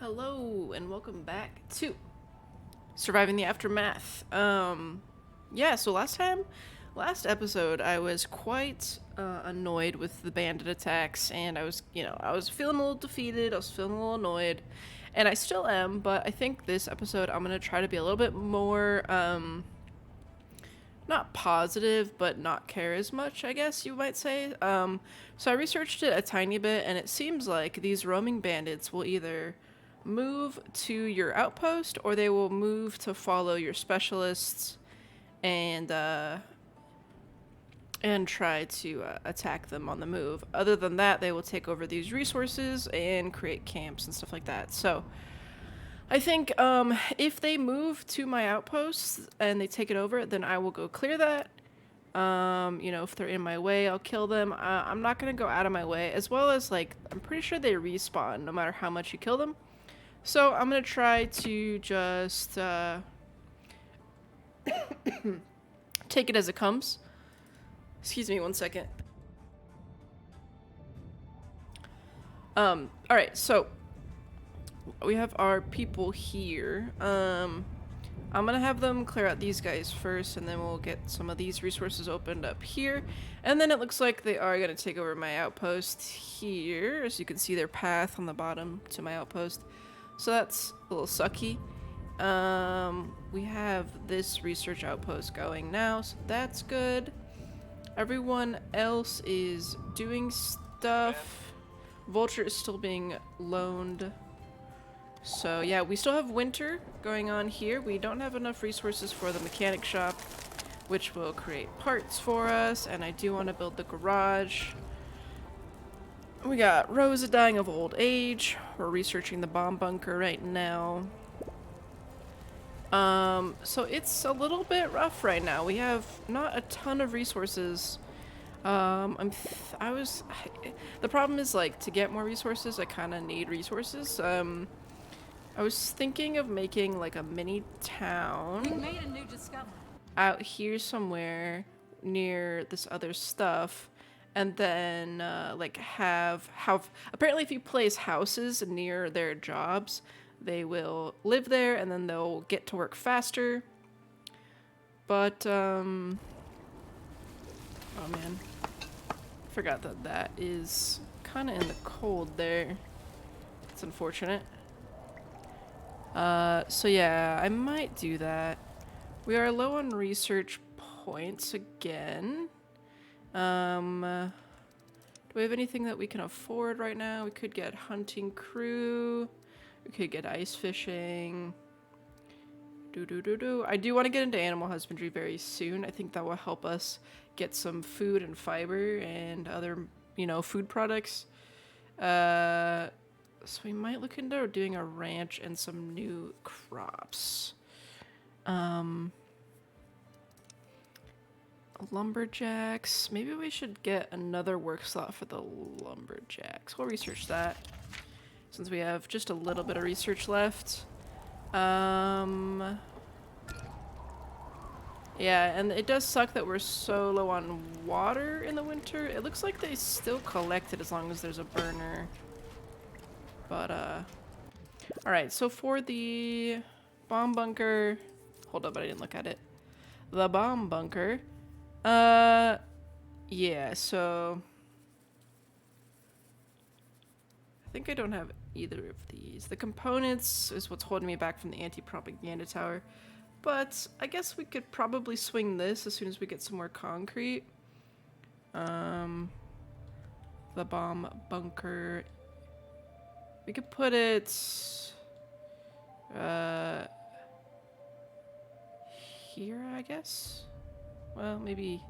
Hello and welcome back to Surviving the Aftermath. So last episode, I was quite annoyed with the bandit attacks, and I was feeling a little defeated. I was feeling a little annoyed, and I still am. But I think this episode, I'm gonna try to be a little bit more, not positive, but not care as much, I guess you might say. So I researched it a tiny bit, and it seems like these roaming bandits will either move to your outpost or they will move to follow your specialists and try to attack them on the move. Other than that, they will take over these resources and create camps and stuff like that. So I think if they move to my outposts and they take it over, then I will go clear that. If they're in my way, I'll kill them. I'm not going to go out of my way, as well as, like, I'm pretty sure they respawn no matter how much you kill them. So I'm going to try to just take it as it comes. Excuse me one second. Alright, so we have our people here. I'm gonna have them clear out these guys first, and then we'll get some of these resources opened up here. And then it looks like they are gonna take over my outpost here. As you can see, their path on the bottom to my outpost. So that's a little sucky. We have this research outpost going now, so that's good. Everyone else is doing stuff. Vulture is still being loaned. So yeah, we still have winter going on here. We don't have enough resources for the mechanic shop, which will create parts for us, and I do want to build the garage. We got Rosa dying of old age. We're researching the bomb bunker right now. So it's a little bit rough right now. We have not a ton of resources. The problem is, like, to get more resources, I kind of need resources. I was thinking of making, like, a mini town. We made a new discovery. Out here somewhere near this other stuff, and then have apparently if you place houses near their jobs, they will live there and then they'll get to work faster. But oh man, forgot that is kind of in the cold there. It's unfortunate. So yeah, I might do that. We are low on research points again. Do we have anything that we can afford right now? We could get hunting crew. We could get ice fishing. I do want to get into animal husbandry very soon. I think that will help us get some food and fiber and other, food products. So we might look into doing a ranch and some new crops. Lumberjacks. Maybe we should get another work slot for the lumberjacks. We'll research that since we have just a little bit of research left. Yeah, and it does suck that we're so low on water in the winter. It looks like they still collect it as long as there's a burner. But, alright, so for the bomb bunker... Hold up, I didn't look at it. The bomb bunker. Yeah, so... I think I don't have either of these. The components is what's holding me back from the anti-propaganda tower. But I guess we could probably swing this as soon as we get some more concrete. The bomb bunker... We could put it here, I guess. Well, maybe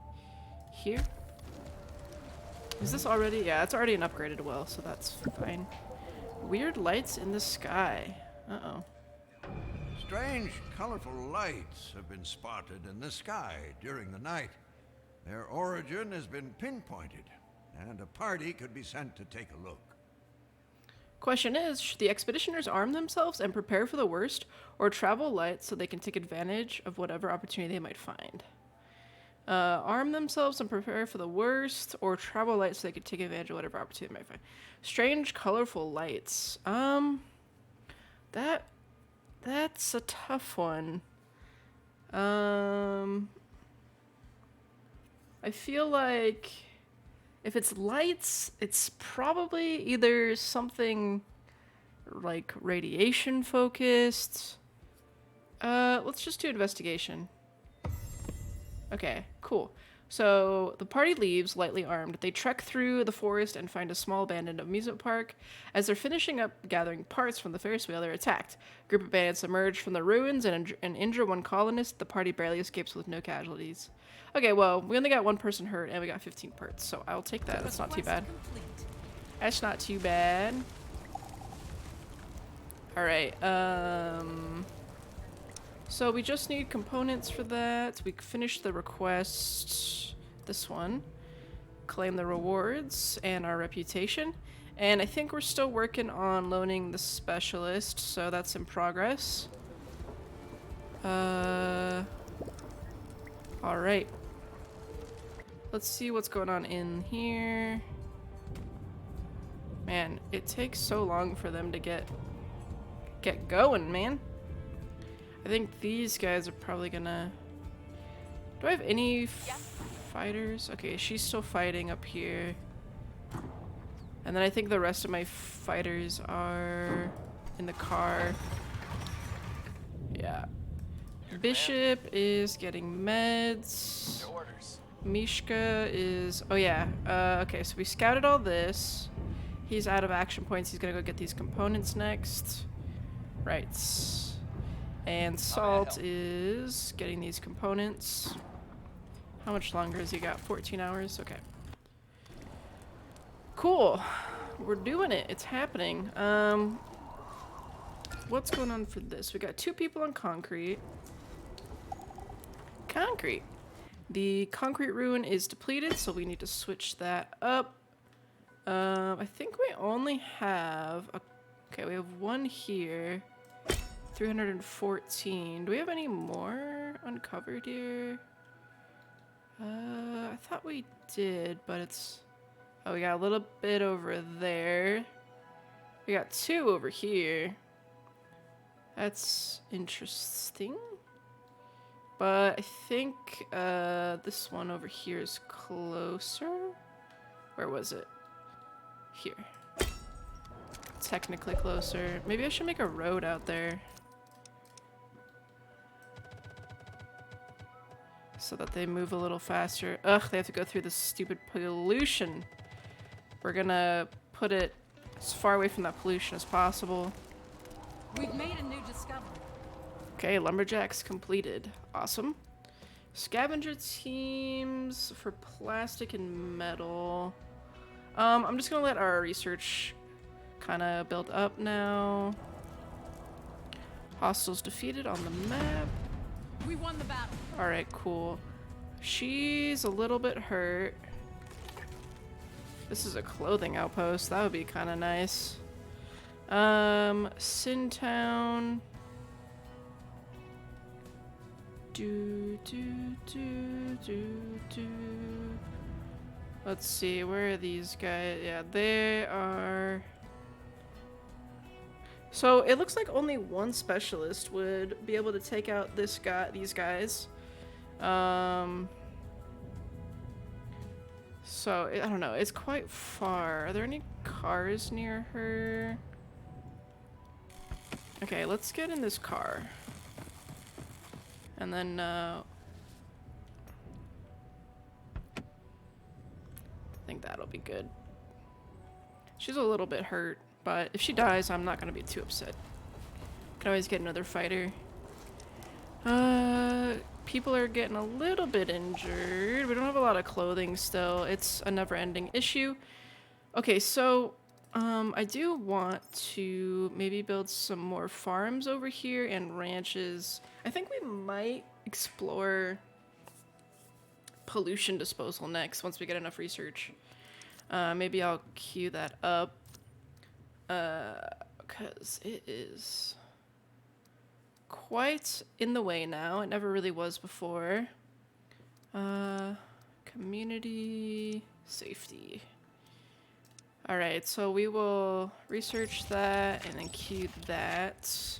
here. Is this already? Yeah, it's already an upgraded well, so that's fine. Weird lights in the sky. Uh-oh. Strange, colorful lights have been spotted in the sky during the night. Their origin has been pinpointed, and a party could be sent to take a look. Question is, should the expeditioners arm themselves and prepare for the worst, or travel light so they can take advantage of whatever opportunity they might find? Arm themselves and prepare for the worst, or travel light so they can take advantage of whatever opportunity they might find. Strange, colorful lights. That's a tough one. I feel like if it's lights, it's probably either something like radiation focused. Let's just do investigation. Okay, cool. So the party leaves, lightly armed. They trek through the forest and find a small abandoned amusement park. As they're finishing up gathering parts from the Ferris wheel, they're attacked. A group of bandits emerge from the ruins and injure one colonist. The party barely escapes with no casualties. Okay, well, we only got one person hurt and we got 15 parts, so I'll take that. That's not too bad. That's not too bad. Alright, so we just need components for that. We finished the request, this one. Claim the rewards and our reputation. And I think we're still working on loaning the specialist, so that's in progress. Alright. Let's see what's going on in here. Man, it takes so long for them to get going, man. I think these guys are probably gonna... Do I have any fighters? Okay, she's still fighting up here. And then I think the rest of my fighters are in the car. Yeah. Bishop is getting meds. Mishka is... Oh yeah. Okay, so we scouted all this. He's out of action points. He's gonna go get these components next. Right. And Salt is getting these components. How much longer has he got? 14 hours? Okay. Cool. We're doing it. It's happening. What's going on for this? We got 2 people on concrete. Concrete. The concrete ruin is depleted, so we need to switch that up. I think we only have... Okay, we have 1 here. 314. Do we have any more uncovered here? I thought we did, but it's... Oh, we got a little bit over there. We got 2 over here. That's interesting. But I think this one over here is closer. Where was it? Here. Technically closer. Maybe I should make a road out there. So that they move a little faster. Ugh, they have to go through this stupid pollution. We're gonna put it as far away from that pollution as possible. We've made a new discovery. Okay, lumberjacks completed. Awesome. Scavenger teams for plastic and metal. I'm just gonna let our research kind of build up now. Hostiles defeated on the map. We won the battle. Alright, cool. She's a little bit hurt. This is a clothing outpost. That would be kind of nice. Sintown. Let's see, where are these guys? Yeah, they are... So it looks like only 1 specialist would be able to take out these guys. So I don't know. It's quite far. Are there any cars near her? Okay, let's get in this car. And then I think that'll be good. She's a little bit hurt. But if she dies, I'm not going to be too upset. Can always get another fighter. People are getting a little bit injured. We don't have a lot of clothing still. It's a never-ending issue. Okay, so I do want to maybe build some more farms over here and ranches. I think we might explore pollution disposal next once we get enough research. Maybe I'll queue that up. Because it is quite in the way now. It never really was before. Community safety. Alright, so we will research that and then queue that.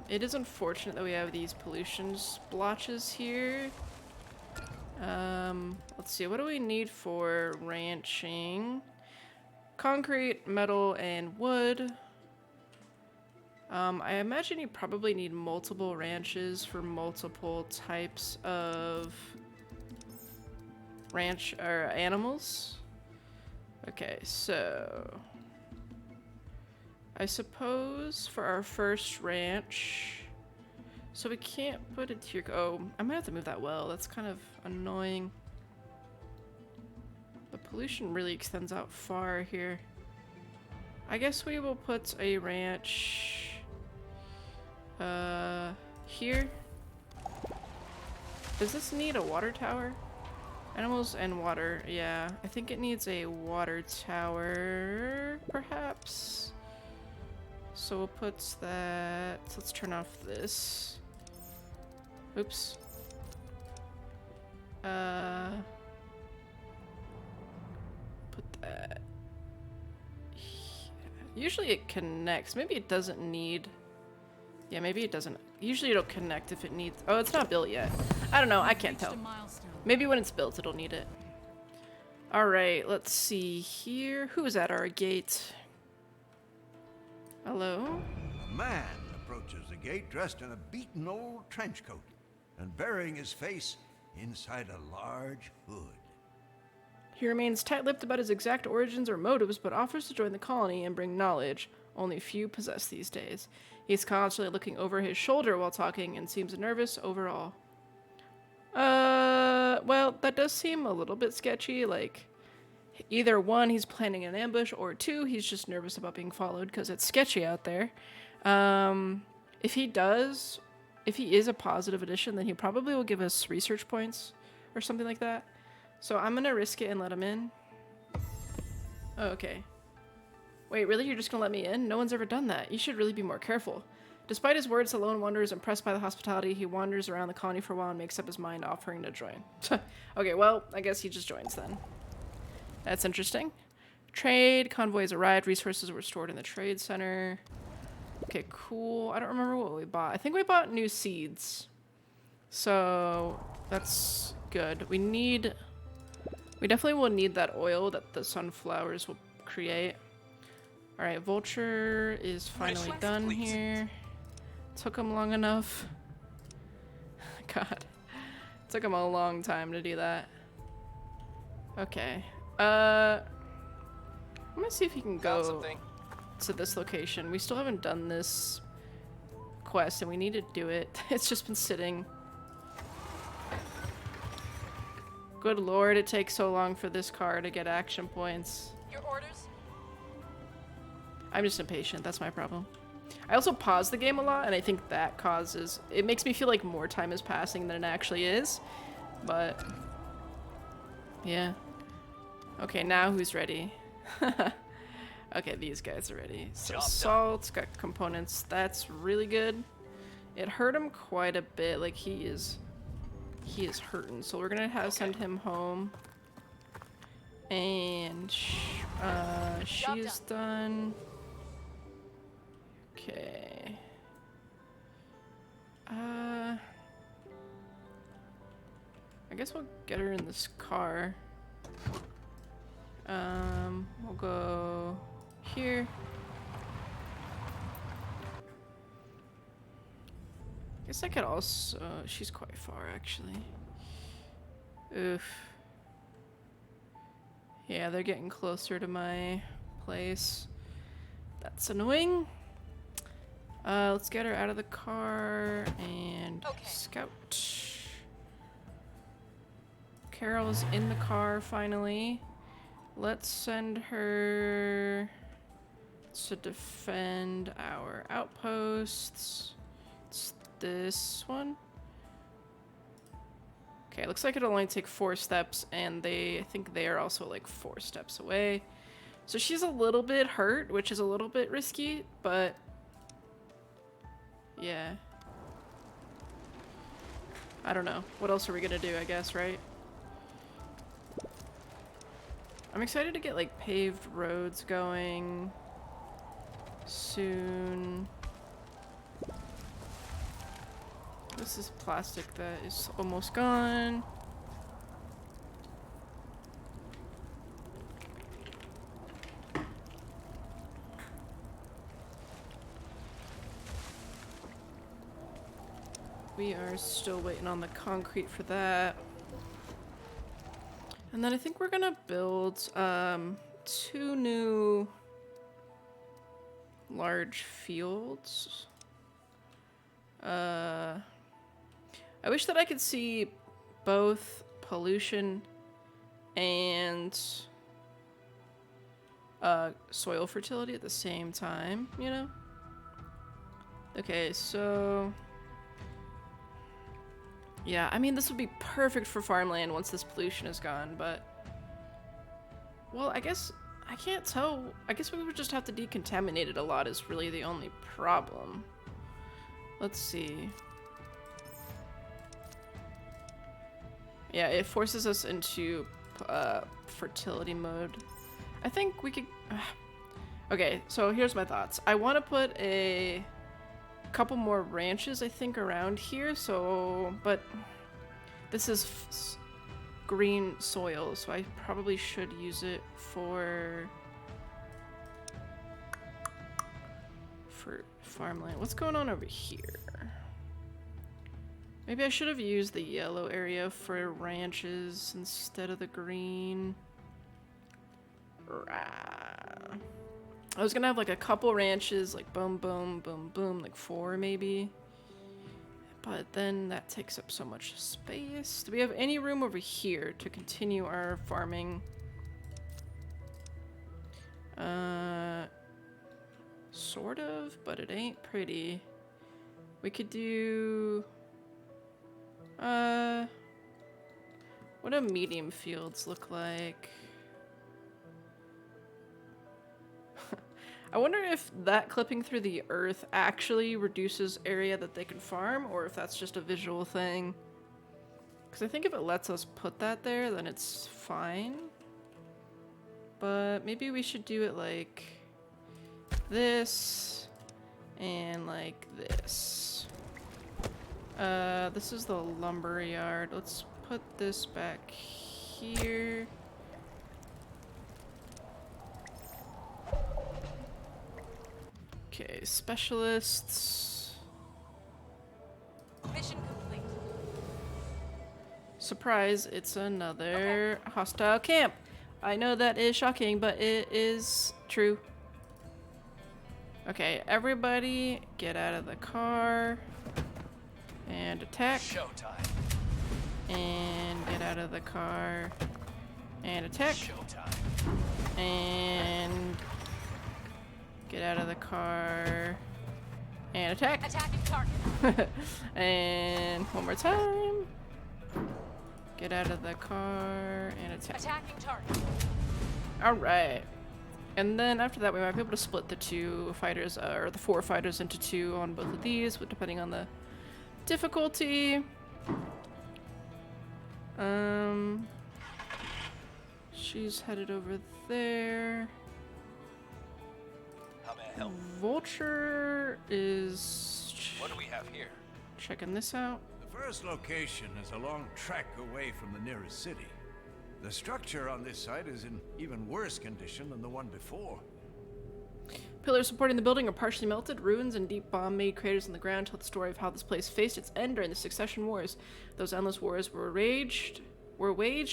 It is unfortunate that we have these pollution splotches here. Let's see, what do we need for ranching? Concrete, metal, and wood. I imagine you probably need multiple ranches for multiple types of ranch or animals. Okay, so I suppose for our first ranch, so we can't put it here. Oh, I might have to move that well. That's kind of annoying. The pollution really extends out far here. I guess we will put a ranch here. Does this need a water tower? Animals and water. Yeah, I think it needs a water tower, perhaps. So we'll put that. Let's turn off this. Oops. Put that. Usually it connects. Maybe it doesn't need. Yeah, maybe it doesn't. Usually it'll connect if it needs. Oh, it's not built yet. I don't know. I can't tell. Maybe when it's built, it'll need it. All right, let's see here. Who's at our gate? Hello? A man approaches the gate dressed in a beaten old trench coat and burying his face inside a large hood. He remains tight-lipped about his exact origins or motives, but offers to join the colony and bring knowledge only few possess these days. He's constantly looking over his shoulder while talking and seems nervous overall. Well, that does seem a little bit sketchy. Like, either one, he's planning an ambush, or two, he's just nervous about being followed because it's sketchy out there. If he is a positive addition, then he probably will give us research points or something like that. So I'm gonna risk it and let him in. Oh, okay. Wait, really? You're just gonna let me in? No one's ever done that. You should really be more careful. Despite his words, the lone wanderer is impressed by the hospitality. He wanders around the colony for a while and makes up his mind, offering to join. Okay, well, I guess he just joins then. That's interesting. Trade, convoys arrived, resources were stored in the trade center. Okay, cool. I don't remember what we bought. I think we bought new seeds. So, that's good. We definitely will need that oil that the sunflowers will create. Alright, Vulture is finally done here. Took him long enough. God. Took him a long time to do that. Okay. I'm gonna see if he can go to this location. We still haven't done this quest and we need to do it. It's just been sitting. Good lord, it takes so long for this car to get action points. Your orders? I'm just impatient, that's my problem. I also pause the game a lot, and I think that causes... It makes me feel like more time is passing than it actually is. But... yeah. Okay, now who's ready? Okay, these guys are ready. So salt's got components. That's really good. It hurt him quite a bit. Like, he is hurting. So we're gonna send him home. And she is done. Okay. I guess we'll get her in this car. We'll go here. Guess I could also... she's quite far, actually. Oof. Yeah, they're getting closer to my place. That's annoying. Let's get her out of the car and scout. Carol's in the car finally. Let's send her to defend our outposts. It's this one. Okay, looks like it'll only take 4 steps, and I think they are also like 4 steps away. So she's a little bit hurt, which is a little bit risky, but yeah. I don't know. What else are we gonna do, I guess, right? I'm excited to get like paved roads going soon. This is plastic that is almost gone. We are still waiting on the concrete for that. And then I think we're gonna build 2 new large fields. I wish that I could see both pollution and soil fertility at the same time, you know? Okay, so yeah, I mean, this would be perfect for farmland once this pollution is gone, but well, I guess I can't tell. I guess we would just have to decontaminate it a lot is really the only problem. Let's see. Yeah, it forces us into fertility mode. I think we could... Okay, so here's my thoughts. I want to put a couple more ranches, I think, around here, so... But this is green soil, so I probably should use it for farmland. What's going on over here? Maybe I should have used the yellow area for ranches instead of the green. I was gonna have like a couple ranches, like boom, boom, boom, boom, like 4 maybe. But then that takes up so much space. Do we have any room over here to continue our farming? Sort of, but it ain't pretty. We could do... what do medium fields look like? I wonder if that clipping through the earth actually reduces area that they can farm, or if that's just a visual thing. Because I think if it lets us put that there, then it's fine. But maybe we should do it like this and like this. This is the lumber yard. Let's put this back here. Okay, specialists. Mission complete. Surprise, it's another hostile camp. I know that is shocking, but it is true. Okay, everybody get out of the car and attack. Showtime. And get out of the car and attack. Showtime. And get out of the car and attack. Attacking target. And one more time. Get out of the car and attack. Attacking target. Alright. And then after that we might be able to split the 2 fighters, or the 4 fighters into 2 on both of these, depending on the difficulty. She's headed over there. How may I help? Vulture is What do we have here? checking this out. The first location is a long trek away from the nearest city. The structure on this site is in even worse condition than the one before. Pillars supporting the building are partially melted. Ruins and deep bomb-made craters in the ground tell the story of how this place faced its end during the Succession Wars. Those endless wars were waged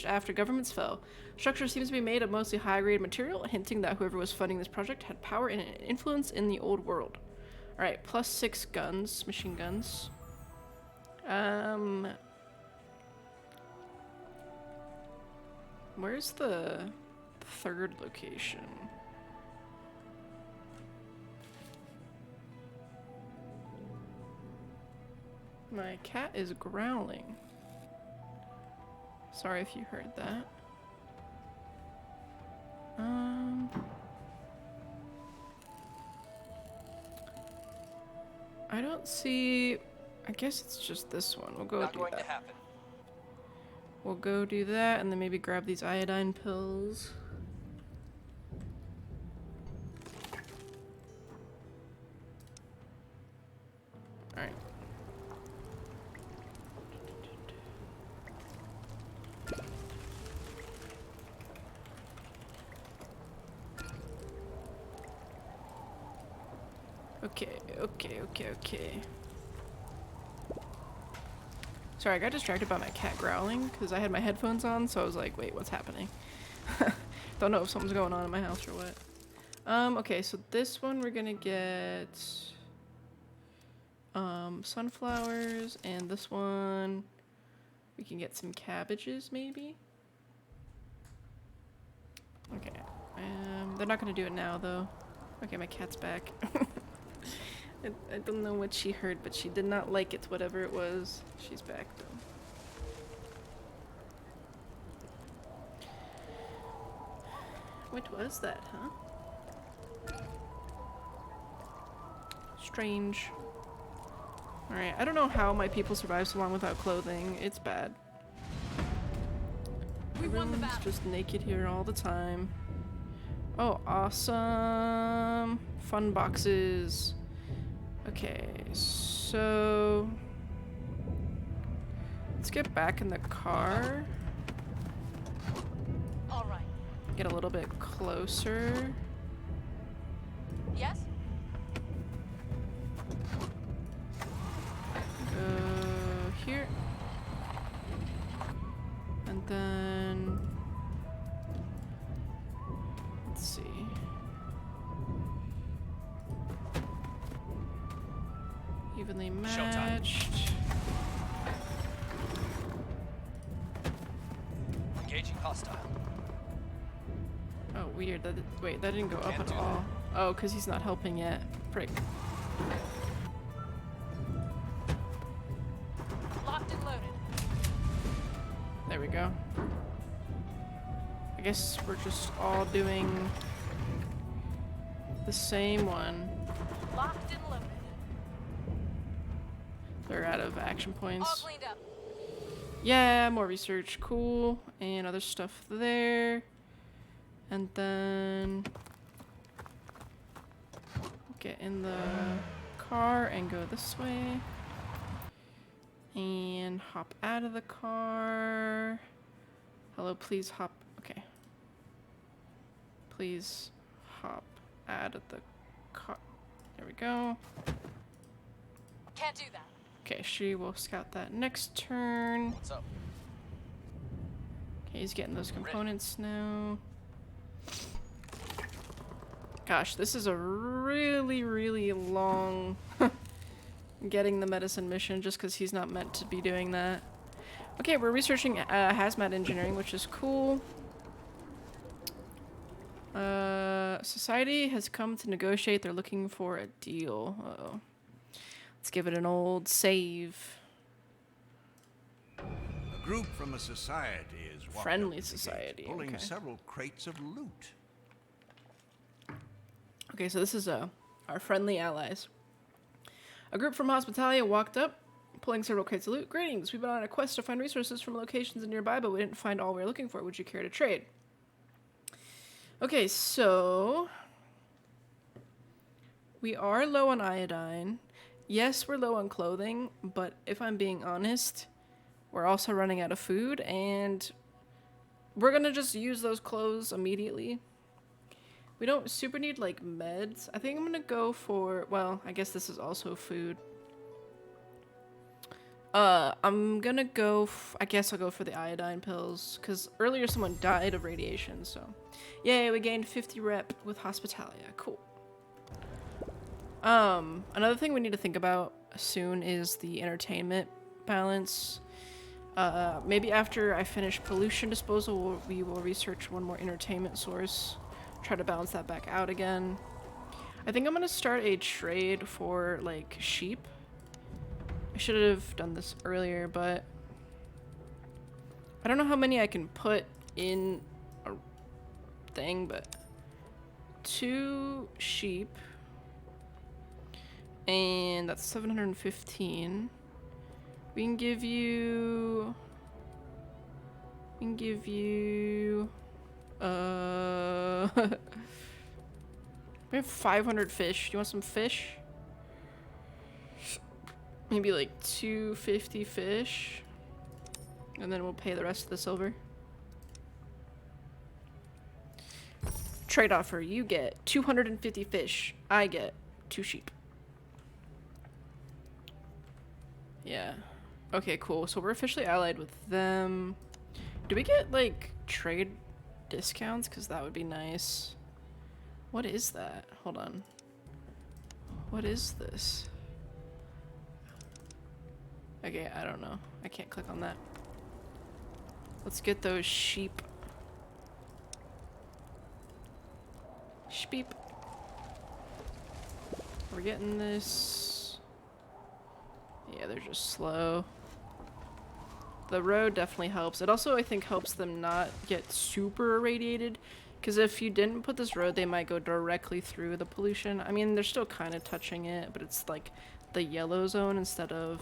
after governments fell. Structure seems to be made of mostly high-grade material, hinting that whoever was funding this project had power and influence in the old world. Alright, +6 guns, machine guns. Where's the 3rd location? My cat is growling. Sorry if you heard that. I don't see... I guess it's just this one. We'll go Not do going to that. happen. We'll go do that and then maybe grab these iodine pills. Alright. Okay. Sorry, I got distracted by my cat growling because I had my headphones on, so I was like, wait, what's happening? Don't know if something's going on in my house or what. Okay, so this one we're gonna get sunflowers, and this one we can get some cabbages maybe. Okay. They're not gonna do it now though. Okay, my cat's back. I don't know what she heard, but she did not like it, whatever it was. She's back though. What was that, huh? Strange. Alright, I don't know how my people survive so long without clothing. It's bad. We won the Everyone's battle. just naked here all the time. Oh, awesome. Fun boxes. Okay, so let's get back in the car. All right. Get a little bit closer. Yes? Go here. And then let's see. Evenly Showtime. matched. Engaging hostile. Oh, weird. Wait, that didn't go up Can't at do all. Oh, because he's not helping yet. Prick. Locked and loaded. There we go. I guess we're just all doing the same one. Locked and loaded. They're out of action All points. cleaned up. Yeah, more research. Cool. And other stuff there. And then get in the car and go this way. And hop out of the car. Hello, please hop. Okay. Please hop out of the car. There we go. Can't do that. Okay, she will scout that next turn. What's up? Okay, he's getting those components now. Gosh, this is a really, really long getting the medicine mission just because he's not meant to be doing that. Okay, we're researching hazmat engineering, which is cool. Society has come to negotiate. They're looking for a deal. Uh-oh. Let's give it an old save. A group from a society is walked Friendly up to the gate, society, pulling okay. several crates of loot. Okay, so this is our friendly allies. A group from Hospitalia walked up, pulling several crates of loot. Greetings, we've been on a quest to find resources from locations nearby, but we didn't find all we were looking for. Would you care to trade? Okay, so we are low on iodine. Yes, we're low on clothing, but if I'm being honest, we're also running out of food, and we're gonna just use those clothes immediately. We don't super need, like, meds. I think I'm gonna go for, well, I guess this is also food. I'm gonna go, I guess I'll go for the iodine pills, because earlier someone died of radiation, so. Yay, we gained 50 rep with Hospitalia. Cool. Another thing we need to think about soon is the entertainment balance. Maybe after I finish pollution disposal, we will research one more entertainment source. Try to balance that back out again. I think I'm gonna start a trade for, like, sheep. I should have done this earlier, but I don't know how many I can put in a thing, but 2 sheep, and that's 715. We can give you we have 500 fish. Do you want some fish? Maybe like 250 fish. And then we'll pay the rest of the silver. Trade offer. You get 250 fish. I get 2 sheep. Yeah. Okay, cool. So we're officially allied with them. Do we get, like, trade discounts? Because that would be nice. What is that? Hold on. What is this? Okay, I don't know. I can't click on that. Let's get those sheep. Sheep. We're getting this. Yeah, they're just slow. The road definitely helps. It also, I think, helps them not get super irradiated. Because if you didn't put this road, they might go directly through the pollution. I mean, they're still kind of touching it, but it's like the yellow zone instead of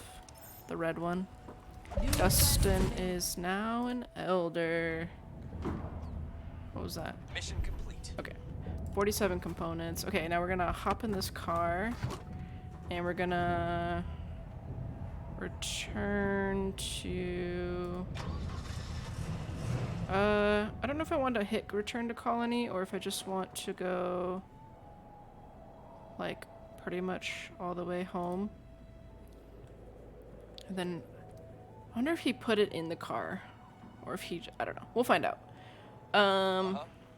the red one. Dustin is now an elder. What was that? Mission complete. Okay. 47 components. Okay, now we're gonna hop in this car. And we're gonna return to... I don't know if I want to hit return to colony or if I just want to go like pretty much all the way home. And then I wonder if he put it in the car or if he, I don't know. We'll find out.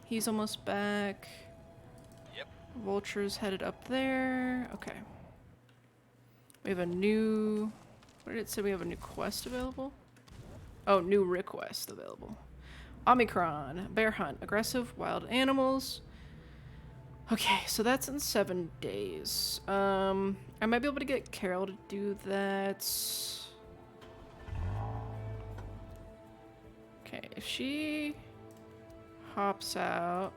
He's almost back. Yep. Vulture's headed up there. Okay. We have a new, what did it say? We have a new quest available? Oh, new request available. Omicron, bear hunt, aggressive wild animals. Okay, so that's in 7 days. I might be able to get Carol to do that. Okay, if she hops out.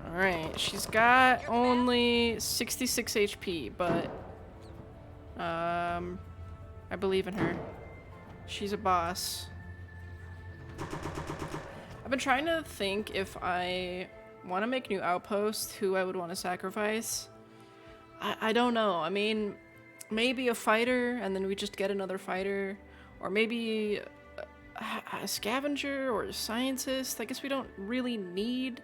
Alright, she's got only 66 HP, but I believe in her. She's a boss. I've been trying to think if I want to make new outposts, who I would want to sacrifice. I don't know. I mean, maybe a fighter, and then we just get another fighter. Or maybe a scavenger or a scientist. I guess we don't really need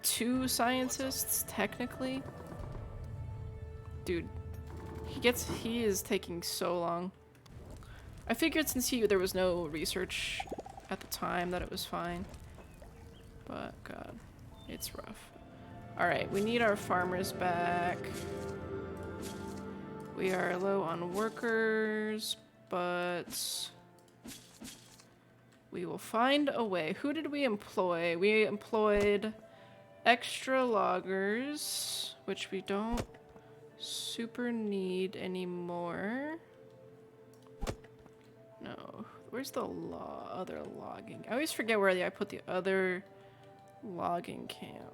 2 scientists, technically. Dude, he is taking so long. I figured since there was no research at the time that it was fine. But, God, it's rough. Alright, we need our farmers back. We are low on workers, but we will find a way. Who did we employ? We employed extra loggers, which we don't super need anymore. No. Where's the other logging? I always forget where I put the other logging camp.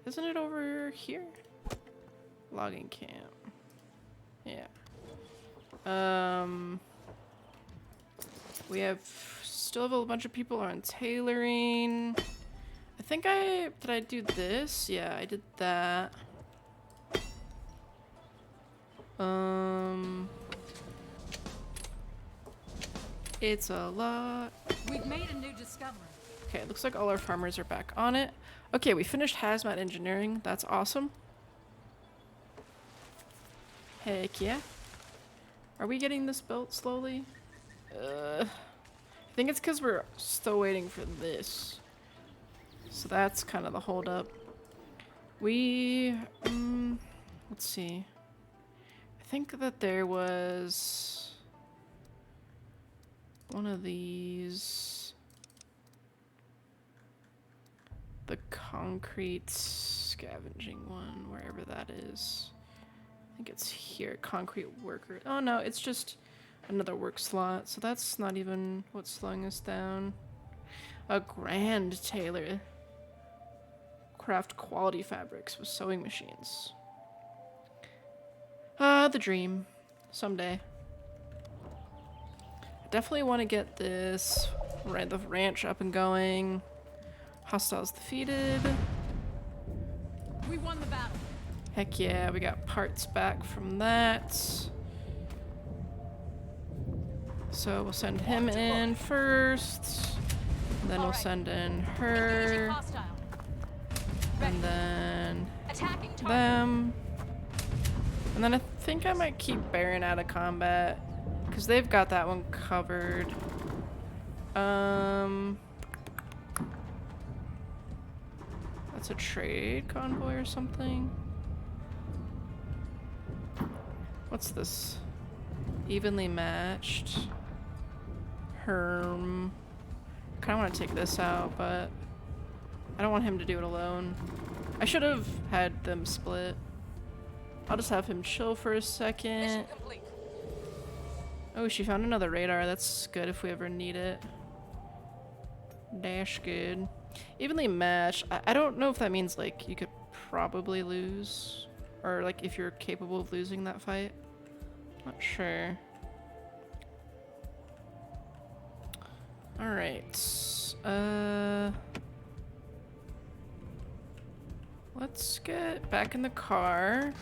Isn't it over here? Logging camp. Yeah. We still have a bunch of people on tailoring. I think did I do this? Yeah, I did that. It's a lot. We've made a new discovery. Okay, looks like all our farmers are back on it. Okay, we finished hazmat engineering. That's awesome. Heck yeah. Are we getting this built slowly? I think it's because we're still waiting for this. So that's kind of the holdup. Let's see. I think that there was one of these. The concrete scavenging one, wherever that is. I think it's here. Concrete worker. Oh no, it's just another work slot. So that's not even what's slowing us down. A grand tailor. Craft quality fabrics with sewing machines. The dream. Someday. I definitely want to get this the ranch up and going. Hostiles defeated. We won the battle. Heck yeah, we got parts back from that. So we'll send him in first. Then we'll Alright. send in Engaging her. hostile. Ready. And then Attacking target. them. And then I think I might keep Baron out of combat. Because they've got that one covered. That's a trade convoy or something. What's this? Evenly matched. Herm. Kind of want to take this out, but I don't want him to do it alone. I should have had them split. I'll just have him chill for a second. Mission complete. Oh, she found another radar. That's good if we ever need it. Dash good. Evenly matched. I don't know if that means like you could probably lose. Or like if you're capable of losing that fight. Not sure. Alright. Let's get back in the car.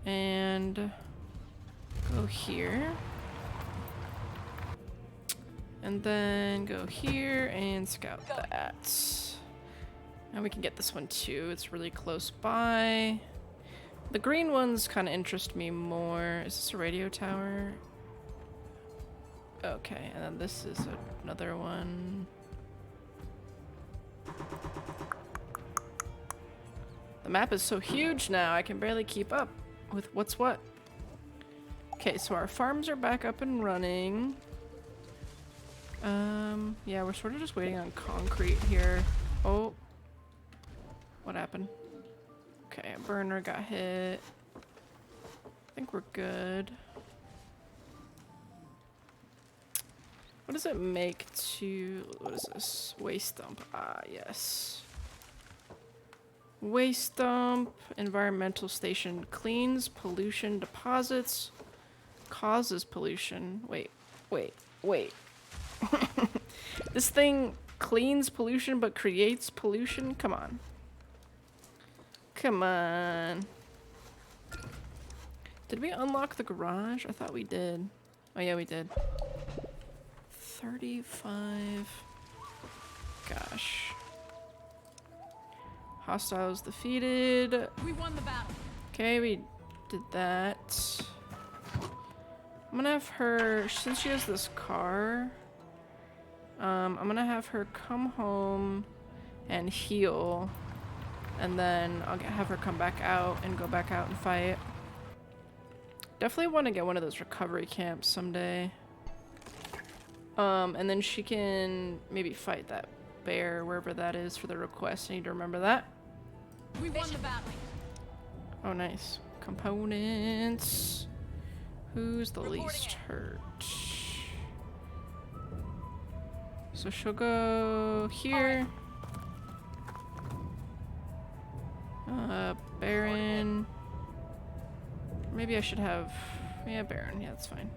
And go here. And then go here and scout that. And we can get this one too. It's really close by. The green ones kind of interest me more. Is this a radio tower? Okay, and then this is another one. The map is so huge now, I can barely keep up with what's what. Okay, so our farms are back up and running. Yeah, we're sort of just waiting on concrete here. Oh. What happened? Okay, a burner got hit. I think we're good. What does it make to... What is this? Waste dump. Ah, yes. Waste dump. Environmental station cleans pollution deposits. Causes pollution. Wait. This thing cleans pollution but creates pollution? Come on. Come on. Did we unlock the garage? I thought we did. Oh yeah, we did. 35. Gosh. Hostiles defeated. We won the battle. Okay, we did that. I'm gonna have her, since she has this car, I'm gonna have her come home and heal. And then I'll have her come back out and go back out and fight. Definitely want to get one of those recovery camps someday. And then she can maybe fight that bear, wherever that is, for the request. I need to remember that. We won the battle. Oh, nice. Components. Who's the Reporting least in. hurt? So she'll go here. Baron. Maybe I should have... Yeah, Baron. Yeah, that's fine.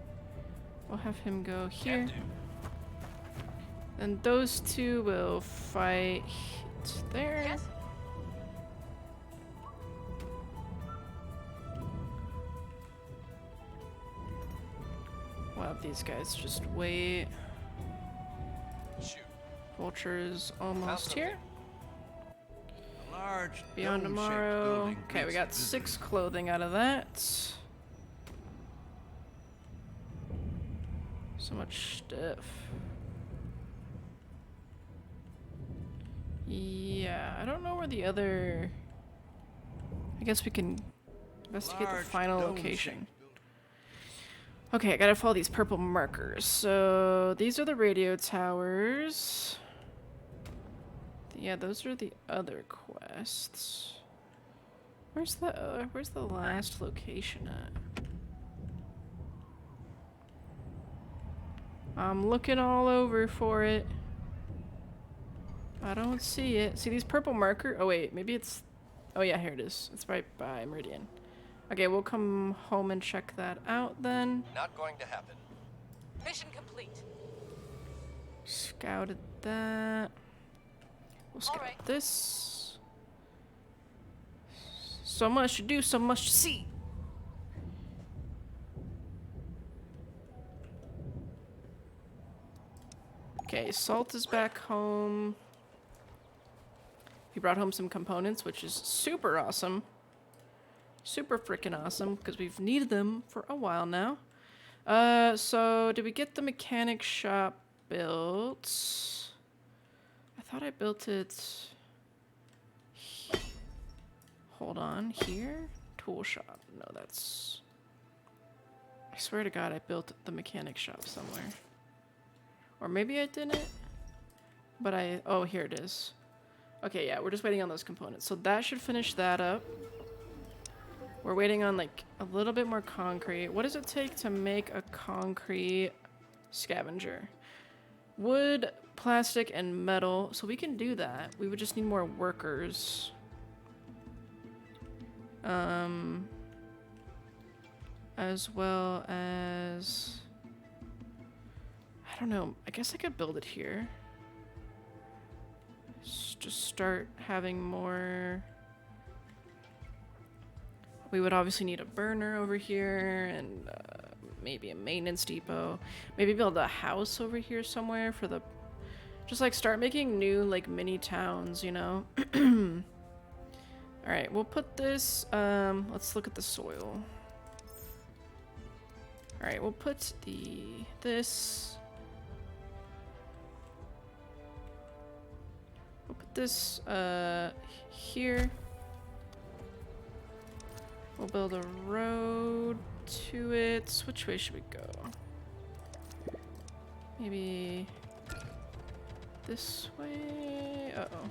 We'll have him go here. And those two will fight there. Yes. We'll have these guys just wait. Shoot. Vulture's almost here. A large Beyond dome-shaped tomorrow. building Okay, we greets got the 6 visitors. clothing out of that. So much stuff. Yeah, I don't know where the other... I guess we can investigate the Large final dome-shaped location. building. Okay, I gotta follow these purple markers. So these are the radio towers. Yeah, those are the other quests. Where's the last location at? I'm looking all over for it. I don't see it. See these purple marker? Oh wait, maybe it's... Oh yeah, here it is. It's right by Meridian. Okay, we'll come home and check that out then. Not going to happen. Mission complete. Scouted that. We'll scout Alright. this. So much to do, so much to see. Okay, Salt is back home. He brought home some components, which is super awesome. Super freaking awesome, because we've needed them for a while now. So did we get the mechanic shop built? I thought I built it. Hold on, here? Tool shop. No, that's... I swear to God, I built the mechanic shop somewhere. Or maybe I didn't. But oh, here it is. Okay, yeah, we're just waiting on those components. So that should finish that up. We're waiting on, like, a little bit more concrete. What does it take to make a concrete scavenger? Wood, plastic, and metal. So we can do that. We would just need more workers. As well as... I don't know. I guess I could build it here. Just start having more... We would obviously need a burner over here and maybe a maintenance depot. Maybe build a house over here somewhere for the... Just like start making new like mini towns, you know? Alright, we'll put this... let's look at the soil. Alright, we'll put this... We'll put this here. We'll build a road to it. Which way should we go? Maybe this way? Uh-oh.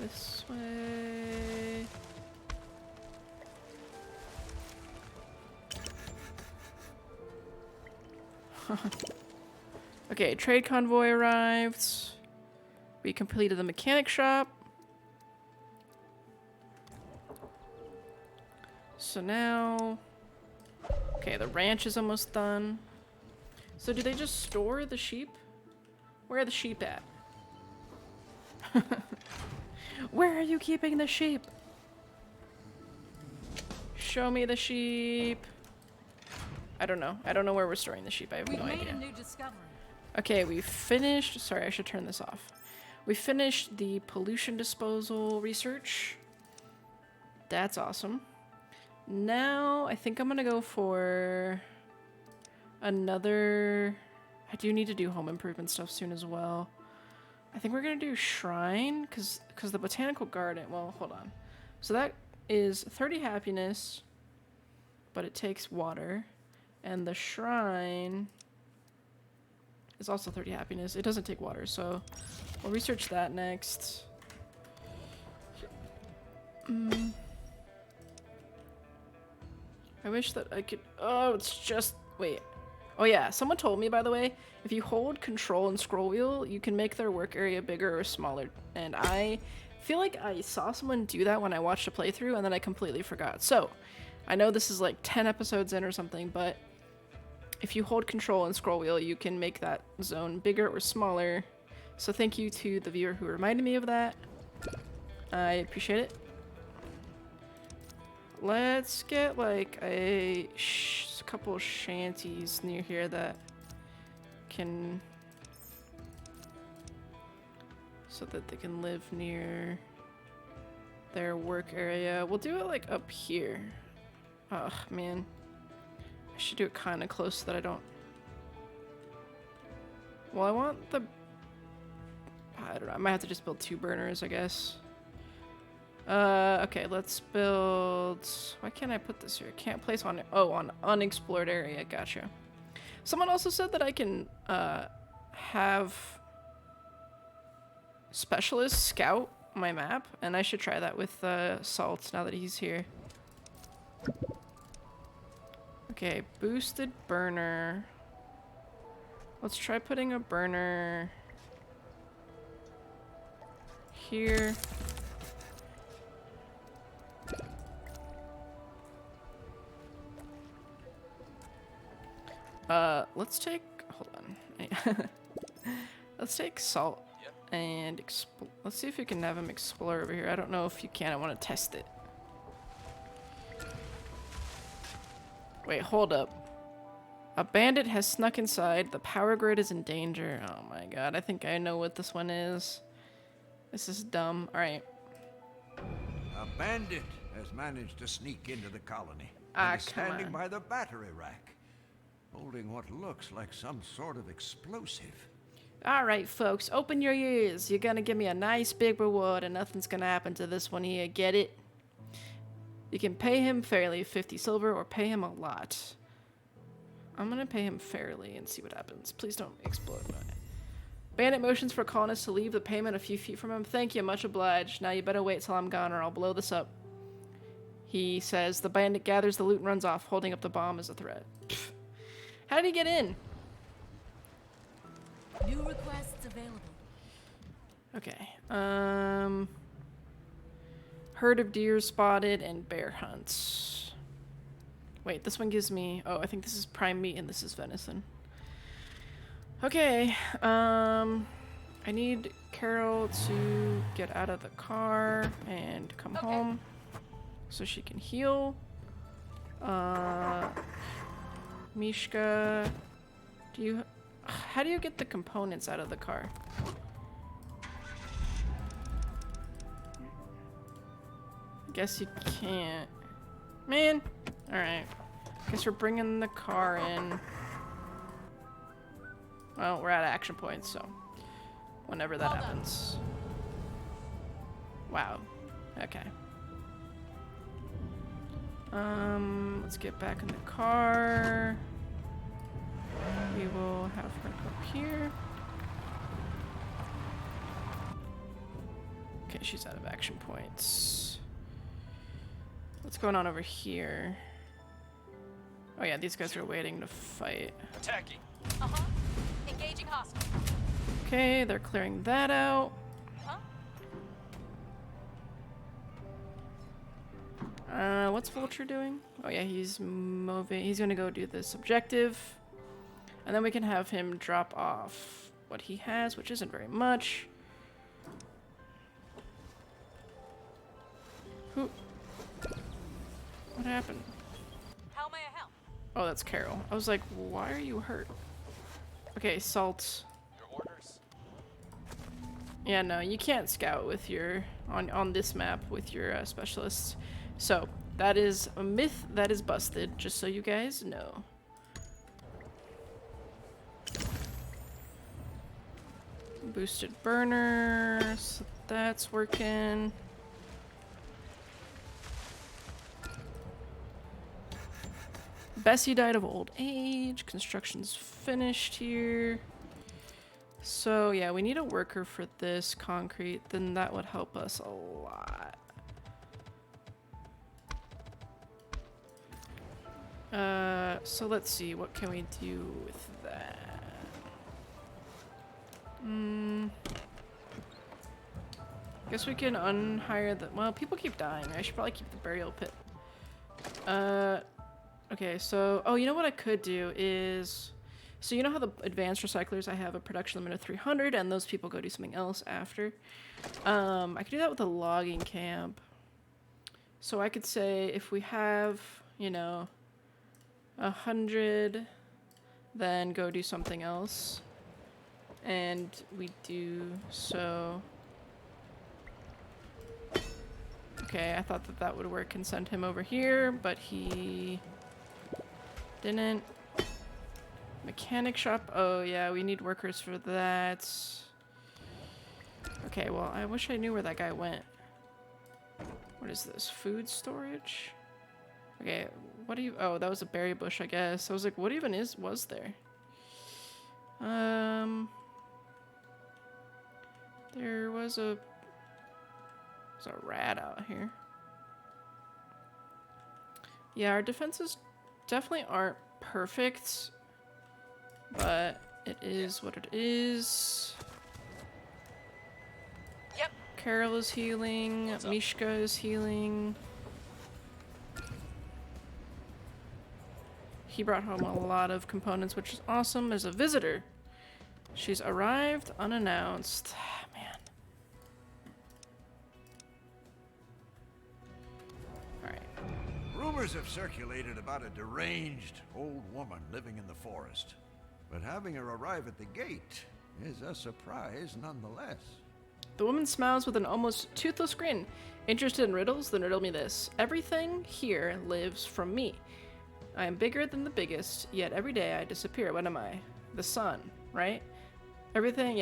This way. Okay, trade convoy arrived. We completed the mechanic shop. So now... Okay, the ranch is almost done. So do they just store the sheep? Where are the sheep at? Where are you keeping the sheep? Show me the sheep. I don't know. I don't know where we're storing the sheep. I have no idea. We've made a new discovery. Okay, we finished... Sorry, I should turn this off. We finished the pollution disposal research. That's awesome. Now, I think I'm gonna go for another... I do need to do home improvement stuff soon as well. I think we're gonna do shrine, because the botanical garden... Well, hold on. So that is 30 happiness, but it takes water. And the shrine is also 30 happiness. It doesn't take water, so we'll research that next. I wish that I could... Oh, it's just... Wait. Oh yeah, someone told me, by the way, if you hold control and scroll wheel, you can make their work area bigger or smaller. And I feel like I saw someone do that when I watched a playthrough, and then I completely forgot. So, I know this is like 10 episodes in or something, but if you hold control and scroll wheel, you can make that zone bigger or smaller. So thank you to the viewer who reminded me of that. I appreciate it. Let's get like a couple shanties near here that can... So that they can live near their work area. We'll do it like up here. Ugh, man. I should do it kind of close so that I don't... Well, I want the... I don't know. I might have to just build 2 burners, I guess. Okay, let's build... Why can't I put this here? Can't place on... Oh, on unexplored area. Gotcha. Someone also said that I can have specialists scout my map, and I should try that with Salt now that he's here. Okay, boosted burner. Let's try putting a burner here. Let's take... Hold on. Let's take Salt. Yep. And let's see if we can have him explore over here. I don't know if you can. I want to test it. Wait, hold up. A bandit has snuck inside. The power grid is in danger. Oh my god, I think I know what this one is. This is dumb. Alright. A bandit has managed to sneak into the colony. Ah, And is come standing on. by the battery rack, holding what looks like some sort of explosive. Alright, folks, open your ears. You're gonna give me a nice big reward and nothing's gonna happen to this one here. Get it? You can pay him fairly, 50 silver, or pay him a lot. I'm gonna pay him fairly and see what happens. Please don't explode. Bandit motions for colonists to leave the payment a few feet from him. Thank you, much obliged. Now you better wait till I'm gone or I'll blow this up. He says the bandit gathers the loot and runs off, holding up the bomb as a threat. Pfft. How did he get in? New requests available. Okay. Herd of deer spotted and bear hunts. Wait, this one gives me... Oh, I think this is prime meat and this is venison. Okay. I need Carol to get out of the car and come home so she can heal. Mishka, do you... How do you get the components out of the car? Guess you can't. Man! Alright. Guess we're bringing the car in. Well, we're at action points, so... Whenever that happens. Wow. Okay. Let's get back in the car. We will have her up here. Okay, she's out of action points. What's going on over here? Oh yeah, these guys are waiting to fight. Attacking. Uh-huh. Engaging hostile. Okay, they're clearing that out. Huh? What's Vulture doing? Oh yeah, he's moving. He's gonna go do this objective. And then we can have him drop off what he has, which isn't very much. Who? What happened? How may I help? Oh, that's Carol. I was like, why are you hurt? Okay, Salt. Your orders? Yeah, no, you can't scout with your on this map with your specialists. So that is a myth that is busted. Just so you guys know. Boosted burner, so that's working. Bessie died of old age. Construction's finished here. So yeah, we need a worker for this concrete. Then that would help us a lot. So let's see, what can we do with that? Guess we can unhire the... Well, people keep dying. I should probably keep the burial pit. Okay, so... Oh, you know what I could do is... So you know how the advanced recyclers, I have a production limit of 300, and those people go do something else after? I could do that with a logging camp. So I could say if we have, you know, 100, then go do something else. And we do so... Okay, I thought that that would work and send him over here, but he didn't. Mechanic shop. Oh yeah, we need workers for that. Okay, well, I wish I knew where that guy went. What is this? Food storage? Okay, what do you... Oh, that was a berry bush, I guess. I was like, what even was there? There was a... There's a rat out here. Yeah, our defenses definitely aren't perfect, but it is what it is. Yep. Carol is healing. Mishka is healing. He brought home a lot of components, which is awesome. There's a visitor. She's arrived unannounced. Man, Rumors have circulated about a deranged old woman living in the forest, but having her arrive at the gate is a surprise nonetheless. The woman smiles with an almost toothless grin. Interested in riddles? Then riddle me this. Everything here lives from me. I am bigger than the biggest, yet every day I disappear. What am I? The sun, right? Everything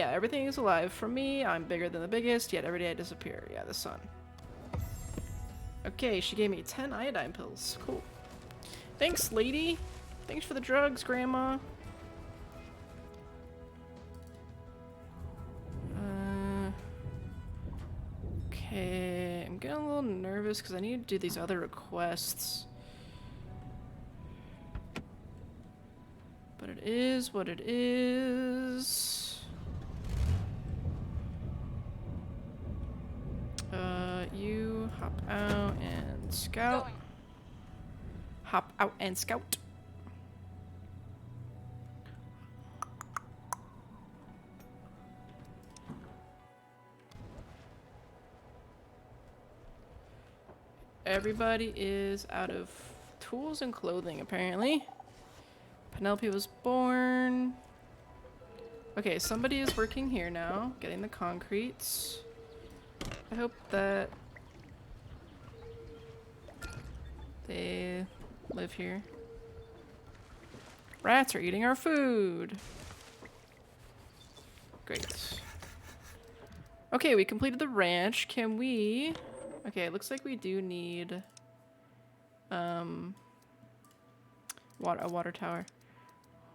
is alive from me. I'm bigger than the biggest, yet every day I disappear. Yeah, the sun. Okay, she gave me 10 iodine pills. Cool. Thanks, lady. Thanks for the drugs, Grandma. Okay, I'm getting a little nervous because I need to do these other requests. But it is what it is. You hop out and scout. Going. Hop out and scout. Everybody is out of tools and clothing, apparently. Penelope was born. Okay, somebody is working here now, getting the concretes. I hope that they live here. Rats are eating our food. Great. Okay, we completed the ranch. Can we... Okay, it looks like we do need a water tower.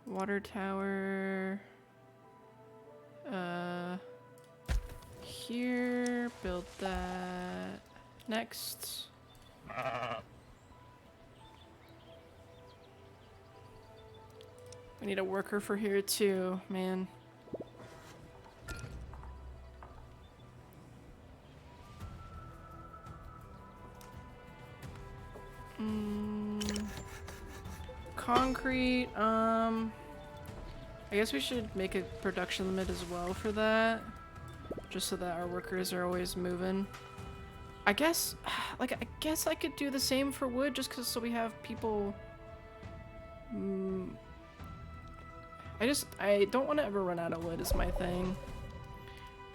Water tower here, build that next. We need a worker for here too, man. Concrete, I guess we should make a production limit as well for that. Just so that our workers are always moving. I guess, I guess I could do the same for wood just so we have people. I don't want to ever run out of wood is my thing.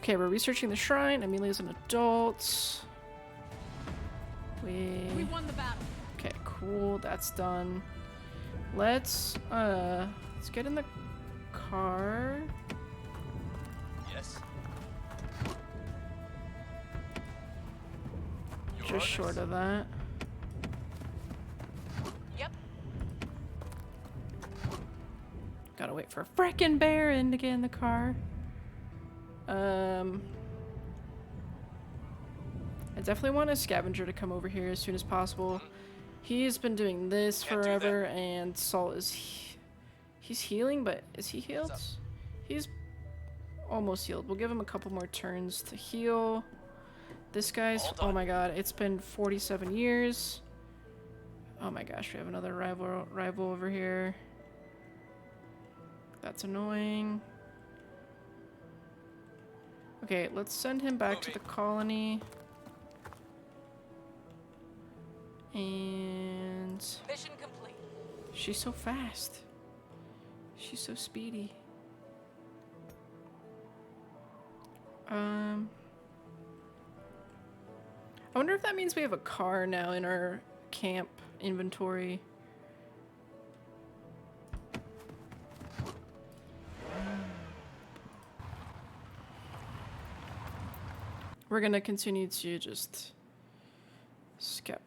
Okay, we're researching the shrine. Amelia's an adult. We won the battle. Okay, cool. That's done. Let's get in the car. Yes. Your Just orders? short of that. Yep. Gotta wait for frickin' Baron to get in the car. I definitely want a scavenger to come over here as soon as possible. He's been doing this Can't do forever, and Salt is... He's healing, but is he healed? What's up? He's almost healed. We'll give him a couple more turns to heal. This guy's... All Oh done. my god, it's been 47 years. Oh my gosh, we have another rival over here. That's annoying. Okay, let's send him back to the colony. And Mission complete. she's so fast. She's so speedy. I wonder if that means we have a car now in our camp inventory. We're gonna continue to just skip.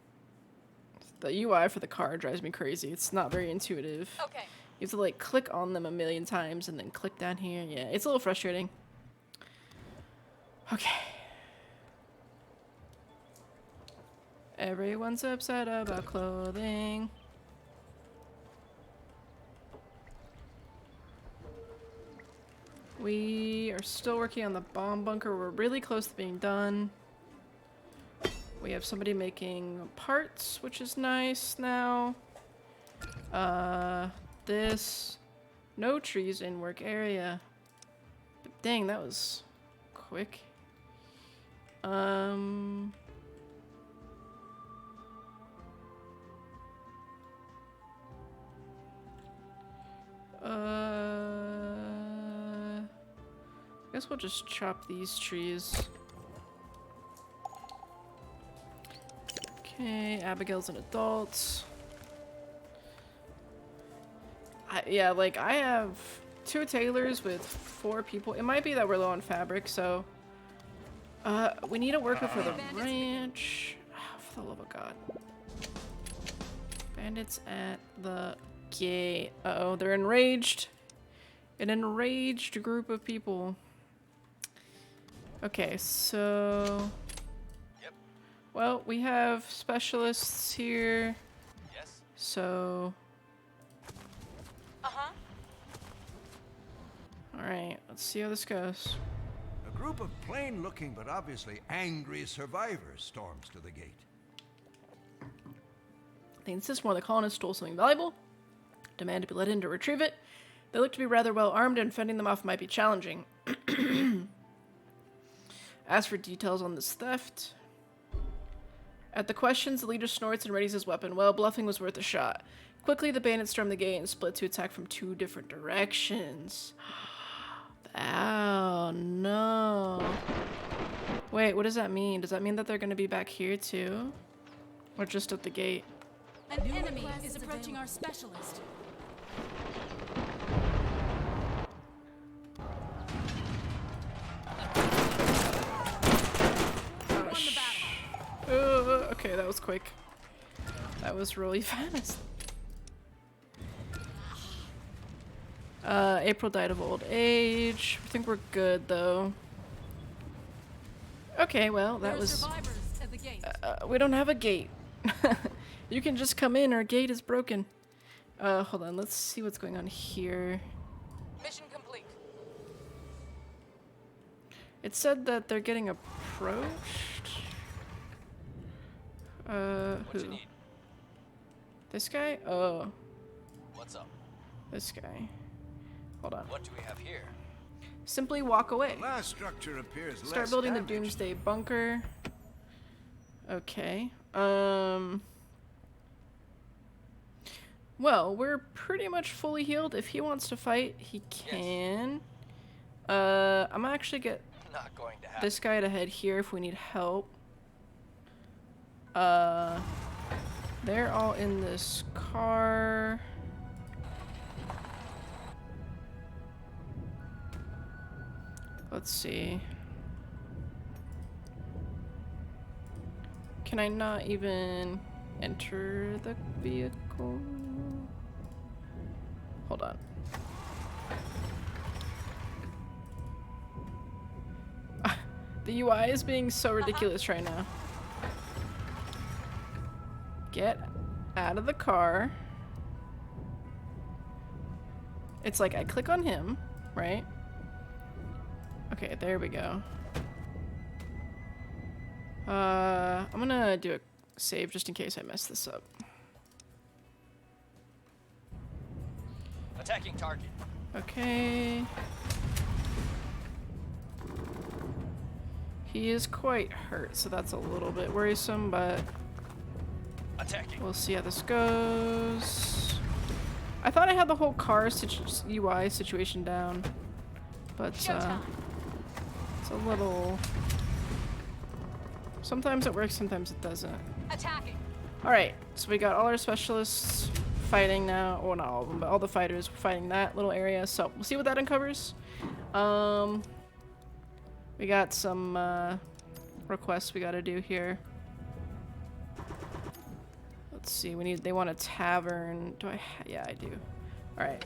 The UI for the car drives me crazy. It's not very intuitive. Okay. You have to like click on them a million times and then click down here. Yeah, it's a little frustrating. Okay. Everyone's upset about clothing. We are still working on the bomb bunker. We're really close to being done. We have somebody making parts, which is nice now. This. No trees in work area. But dang, that was quick. I guess we'll just chop these trees. Okay, Abigail's an adult. Yeah, like I have 2 tailors with 4 people. It might be that we're low on fabric, so we need a worker for the ranch. For the love of God. Bandits at the gate. Uh-oh, they're enraged. An enraged group of people. Okay, so... Yep. Well, we have specialists here. Yes. So... Uh-huh. Alright, let's see how this goes. A group of plain-looking but obviously angry survivors storms to the gate. They insist one of the colonists stole something valuable. Demand to be let in to retrieve it. They look to be rather well armed, and fending them off might be challenging. As for details on this theft... At the questions, the leader snorts and readies his weapon. Well, bluffing was worth a shot. Quickly, the bandits storm the gate and split to attack from 2 different directions. Oh, no. Wait, what does that mean? Does that mean that they're going to be back here, too? Or just at the gate? An New enemy requests is approaching available. our specialist. Oh, Won the battle. okay, that was quick. That was really fast. April died of old age. I think we're good, though. Okay, well, that There are was... survivors at the gate. we don't have a gate. You can just come in, our gate is broken. Hold on, let's see what's going on here. Mission complete. It said that they're getting approached. What Who? you need? This guy? Oh, What's up? this guy. Hold on. What do we have here? Simply walk away. The last structure appears Start less building the damaged. doomsday bunker. Okay. Well, we're pretty much fully healed. If he wants to fight, he can. I'm gonna actually get Not going to happen. this guy to head here if we need help. They're all in this car. Let's see. Can I not even enter the vehicle? Hold on. The UI is being so ridiculous right now. Get out of the car. It's like I click on him, right? Okay, there we go. I'm gonna do a save just in case I mess this up. Attacking target. Okay. He is quite hurt, so that's a little bit worrisome, but Attacking. we'll see how this goes. I thought I had the whole car UI situation down, but Showtime. it's a little... Sometimes it works, sometimes it doesn't. Attacking. Alright, so we got all our specialists fighting now. Well, not all of them, but all the fighters fighting that little area. So, we'll see what that uncovers. We got some requests we gotta do here. Let's see, they want a tavern. Do I? Yeah, I do. Alright.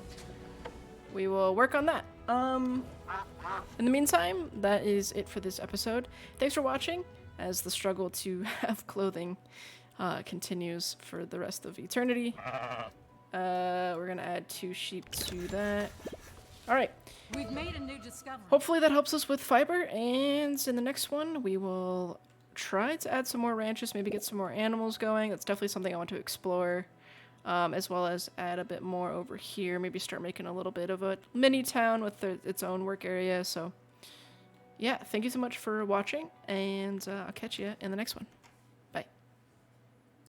We will work on that. In the meantime, that is it for this episode. Thanks for watching as the struggle to have clothing continues for the rest of eternity. We're gonna add 2 sheep to that. Alright. We've made a new discovery. Hopefully that helps us with fiber, and in the next one we will try to add some more ranches, maybe get some more animals going. That's definitely something I want to explore, as well as add a bit more over here, maybe start making a little bit of a mini town with its own work area. So yeah, thank you so much for watching, and I'll catch you in the next one.